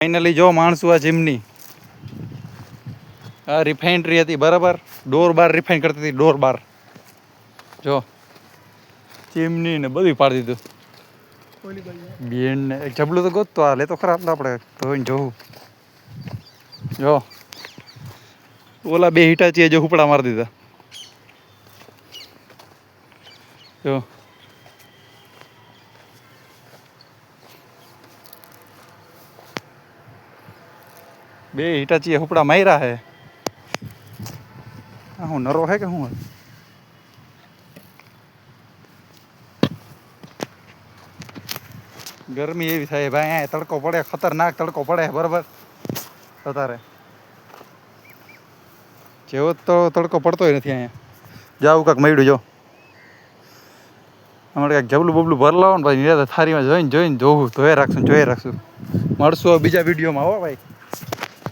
Finally જો માણસું આ જીમની આ રિફાઇનરી હતી બરાબર, ડોર બાર રિફાઇન કરતી હતી, ડોર બાર જો ચીમની ને બધું પાડી દીધું બેન ને. એક જબલું તો ગોતતો આ લેતો ખરા આપણે ધોઈને જોવું. જો ઓલા બે હિટાચીએ જો હુપડા મારી દીધા. જો બે હિટાચીએ હુપડા માર્યા હે. આ હું નરો હે કે હું? ગરમી એવી થાય ભાઈ, અહીંયા તડકો પડે, ખતરનાક તડકો પડે બરાબર. અત્યારે જેવો તો તડકો પડતોય નથી અહીંયા. જાવું કાંક મળ્યું જો અમારે કાંઈક જબલું બબલું ભર લાવો ને ભાઈ, થારીમાં જોઈને જોઈને જોવું, ધોઈ રાખશું. મળશું બીજા વિડીયોમાં હો ભાઈ.